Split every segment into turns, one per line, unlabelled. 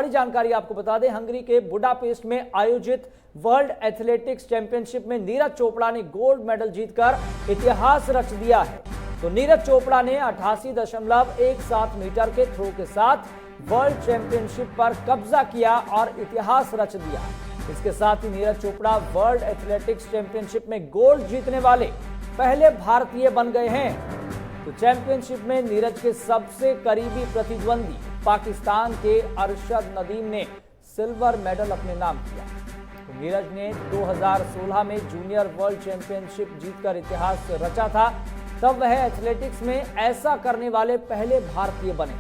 बड़ी जानकारी आपको बता दें, हंगरी के बुडापेस्ट में आयोजित वर्ल्ड एथलेटिक्स चैंपियनशिप में नीरज चोपड़ा ने गोल्ड मेडल जीतकर इतिहास रच दिया है। तो नीरज चोपड़ा ने 88.17 मीटर के थ्रो के साथ वर्ल्ड चैंपियनशिप पर कब्जा किया और इतिहास रच दिया। इसके साथ ही Neeraj Chopra world athletics championship में गोल्ड जीतने वाले पहले भारतीय बन गए हैं। तो चैंपियनशिप में नीरज के सबसे करीबी प्रतिद्वंदी पाकिस्तान के अरशद नदीम ने सिल्वर मेडल अपने नाम किया। तो नीरज ने 2016 में जूनियर वर्ल्ड चैंपियनशिप जीतकर इतिहास रचा था। तब वह एथलेटिक्स में ऐसा करने वाले पहले भारतीय बने।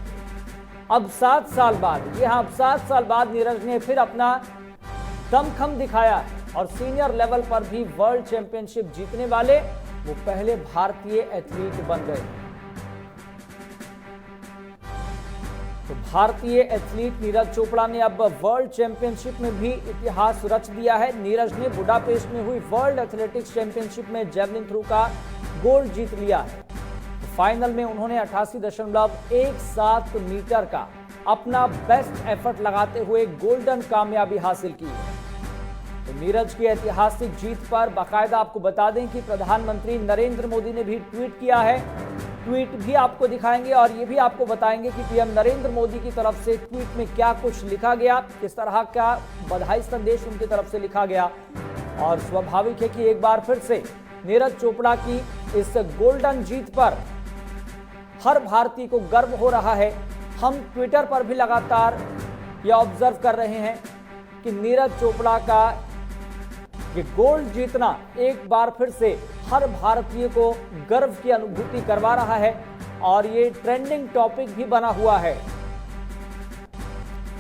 अब 7 साल बाद, जी हां, अब 7 साल बाद नीरज ने फिर अपना दमखम दिखाया है और सीनियर लेवल पर भी वर्ल्ड चैंपियनशिप जीतने वाले वो पहले भारतीय एथलीट बन गए। तो भारतीय एथलीट नीरज चोपड़ा ने अब वर्ल्ड चैंपियनशिप में भी इतिहास रच दिया है। नीरज ने बुडापेस्ट में हुई वर्ल्ड एथलेटिक्स चैंपियनशिप में जेवलिन थ्रो का गोल्ड जीत लिया है। तो फाइनल में उन्होंने 88.17 मीटर का अपना बेस्ट एफर्ट लगाते हुए गोल्डन कामयाबी हासिल की है। तो नीरज की ऐतिहासिक जीत पर बाकायदा आपको बता दें कि प्रधानमंत्री नरेंद्र मोदी ने भी ट्वीट किया है। ट्वीट भी आपको दिखाएंगे और ये भी आपको बताएंगे कि पीएम नरेंद्र मोदी की तरफ से ट्वीट में क्या कुछ लिखा गया, किस तरह का बधाई संदेश उनकी तरफ से लिखा गया। और स्वाभाविक है कि एक बार फिर से नीरज चोपड़ा की इस गोल्डन जीत पर हर भारतीय को गर्व हो रहा है। हम ट्विटर पर भी लगातार यह ऑब्जर्व कर रहे हैं कि नीरज चोपड़ा का ये गोल्ड जीतना एक बार फिर से हर भारतीय को गर्व की अनुभूति करवा रहा है और ये ट्रेंडिंग टॉपिक भी बना हुआ है।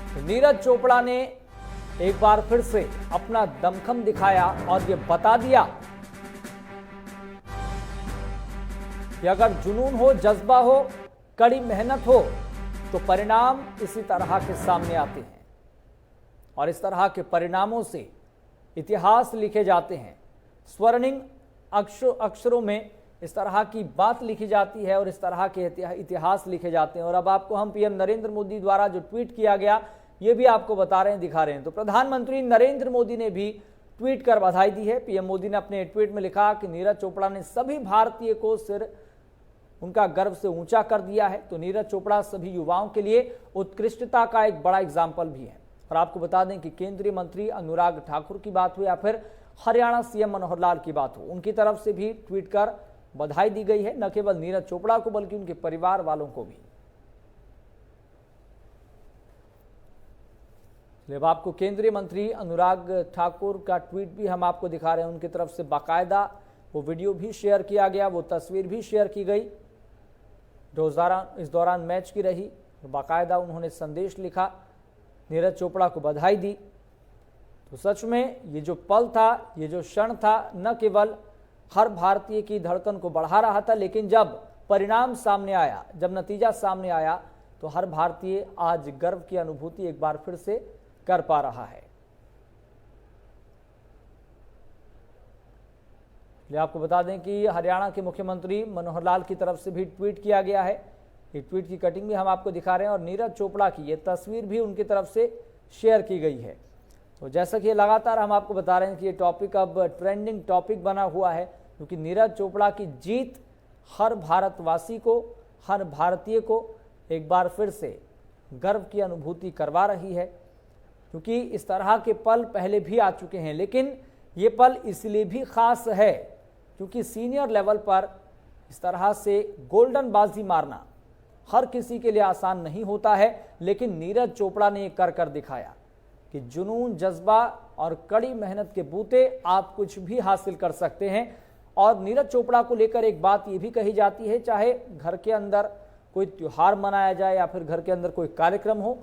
तो नीरज चोपड़ा ने एक बार फिर से अपना दमखम दिखाया और ये बता दिया कि अगर जुनून हो, जज्बा हो, कड़ी मेहनत हो तो परिणाम इसी तरह के सामने आते हैं और इस तरह के परिणामों से इतिहास लिखे जाते हैं। स्वर्णिम अक्षरों में इस तरह की बात लिखी जाती है और इस तरह के इतिहास लिखे जाते हैं। और अब आपको हम पीएम नरेंद्र मोदी द्वारा जो ट्वीट किया गया ये भी आपको बता रहे हैं, दिखा रहे हैं। तो प्रधानमंत्री नरेंद्र मोदी ने भी ट्वीट कर बधाई दी है। पीएम मोदी ने अपने ट्वीट में लिखा कि नीरज चोपड़ा ने सभी भारतीय को सिर उनका गर्व से ऊंचा कर दिया है। तो नीरज चोपड़ा सभी युवाओं के लिए उत्कृष्टता का एक बड़ा एग्जाम्पल भी है। और आपको बता दें कि केंद्रीय मंत्री अनुराग ठाकुर की बात हो या फिर हरियाणा सीएम मनोहर लाल की बात हो, उनकी तरफ से भी ट्वीट कर बधाई दी गई है, न केवल नीरज चोपड़ा को बल्कि उनके परिवार वालों को भी। अब आपको केंद्रीय मंत्री अनुराग ठाकुर का ट्वीट भी हम आपको दिखा रहे हैं। उनकी तरफ से बाकायदा वो वीडियो भी शेयर किया गया, वो तस्वीर भी शेयर की गई जो इस दौरान मैच की रही। बाकायदा उन्होंने संदेश लिखा, नीरज चोपड़ा को बधाई दी। तो सच में ये जो पल था, ये जो क्षण था, न केवल हर भारतीय की धड़कन को बढ़ा रहा था, लेकिन जब परिणाम सामने आया, जब नतीजा सामने आया, तो हर भारतीय आज गर्व की अनुभूति एक बार फिर से कर पा रहा है। आपको बता दें कि हरियाणा के मुख्यमंत्री मनोहर लाल की तरफ से भी ट्वीट किया गया है। ये ट्वीट की कटिंग भी हम आपको दिखा रहे हैं और नीरज चोपड़ा की ये तस्वीर भी उनकी तरफ से शेयर की गई है। तो जैसा कि लगातार हम आपको बता रहे हैं कि ये टॉपिक अब ट्रेंडिंग टॉपिक बना हुआ है, क्योंकि नीरज चोपड़ा की जीत हर भारतवासी को, हर भारतीय को एक बार फिर से गर्व की अनुभूति करवा रही है। क्योंकि इस तरह के पल पहले भी आ चुके हैं, लेकिन ये पल इसलिए भी खास है क्योंकि सीनियर लेवल पर इस तरह से गोल्डन बाजी मारना हर किसी के लिए आसान नहीं होता है। लेकिन नीरज चोपड़ा ने कर कर दिखाया कि जुनून, जज्बा और कड़ी मेहनत के बूते आप कुछ भी हासिल कर सकते हैं। और नीरज चोपड़ा को लेकर एक बात ये भी कही जाती है, चाहे घर के अंदर कोई त्योहार मनाया जाए या फिर घर के अंदर कोई कार्यक्रम हो,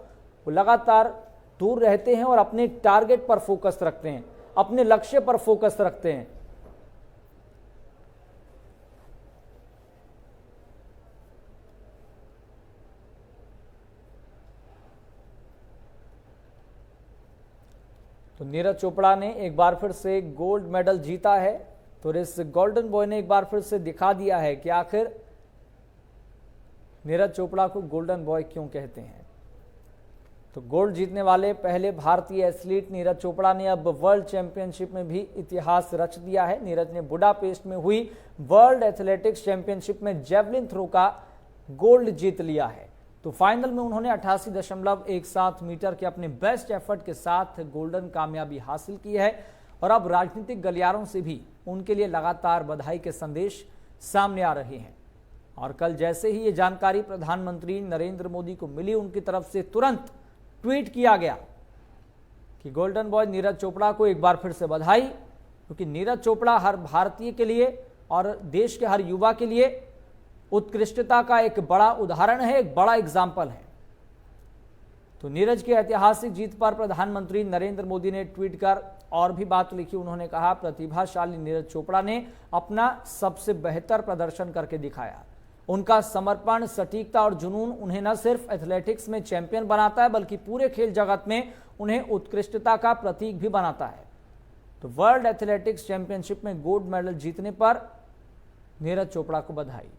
वो लगातार दूर रहते हैं और अपने टारगेट पर फोकस रखते हैं, अपने लक्ष्य पर फोकस रखते हैं। तो नीरज चोपड़ा ने एक बार फिर से गोल्ड मेडल जीता है। तो इस गोल्डन बॉय ने एक बार फिर से दिखा दिया है कि आखिर नीरज चोपड़ा को गोल्डन बॉय क्यों कहते हैं। तो गोल्ड जीतने वाले पहले भारतीय एथलीट नीरज चोपड़ा ने अब वर्ल्ड चैंपियनशिप में भी इतिहास रच दिया है। नीरज ने बुडापेस्ट में हुई वर्ल्ड एथलेटिक्स चैंपियनशिप में जेवलिन थ्रो का गोल्ड जीत लिया है। तो फाइनल में उन्होंने 88.17 मीटर के अपने बेस्ट एफर्ट के साथ गोल्डन कामयाबी हासिल की है और अब राजनीतिक गलियारों से भी उनके लिए लगातार बधाई के संदेश सामने आ रहे हैं। और कल जैसे ही ये जानकारी प्रधानमंत्री नरेंद्र मोदी को मिली, उनकी तरफ से तुरंत ट्वीट किया गया कि गोल्डन बॉय नीरज चोपड़ा को एक बार फिर से बधाई, क्योंकि नीरज चोपड़ा हर भारतीय के लिए और देश के हर युवा के लिए उत्कृष्टता का एक बड़ा उदाहरण है, एक बड़ा एग्जाम्पल है। तो नीरज की ऐतिहासिक जीत पर प्रधानमंत्री नरेंद्र मोदी ने ट्वीट कर और भी बात लिखी। उन्होंने कहा, प्रतिभाशाली नीरज चोपड़ा ने अपना सबसे बेहतर प्रदर्शन करके दिखाया। उनका समर्पण, सटीकता और जुनून उन्हें न सिर्फ एथलेटिक्स में चैंपियन बनाता है, बल्कि पूरे खेल जगत में उन्हें उत्कृष्टता का प्रतीक भी बनाता है। तो वर्ल्ड एथलेटिक्स चैंपियनशिप में गोल्ड मेडल जीतने पर नीरज चोपड़ा को बधाई।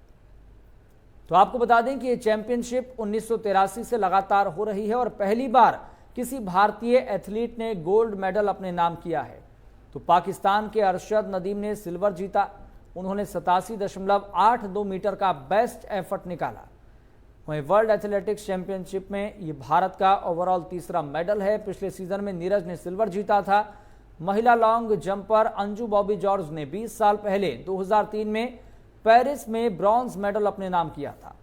तो आपको बता दें कि ये चैंपियनशिप 1983 से लगातार हो रही है और पहली बार किसी भारतीय एथलीट ने गोल्ड मेडल अपने नाम किया है। तो पाकिस्तान के अरशद नदीम ने सिल्वर जीता। उन्होंने 87.82 मीटर का बेस्ट एफर्ट निकाला। वहीं वर्ल्ड एथलेटिक्स चैंपियनशिप में ये भारत का ओवरऑल तीसरा मेडल है। पिछले सीजन में नीरज ने सिल्वर जीता था। महिला long jumper Anju Bobby George ने 20 साल पहले 2003 में पेरिस में ब्रॉन्ज मेडल अपने नाम किया था।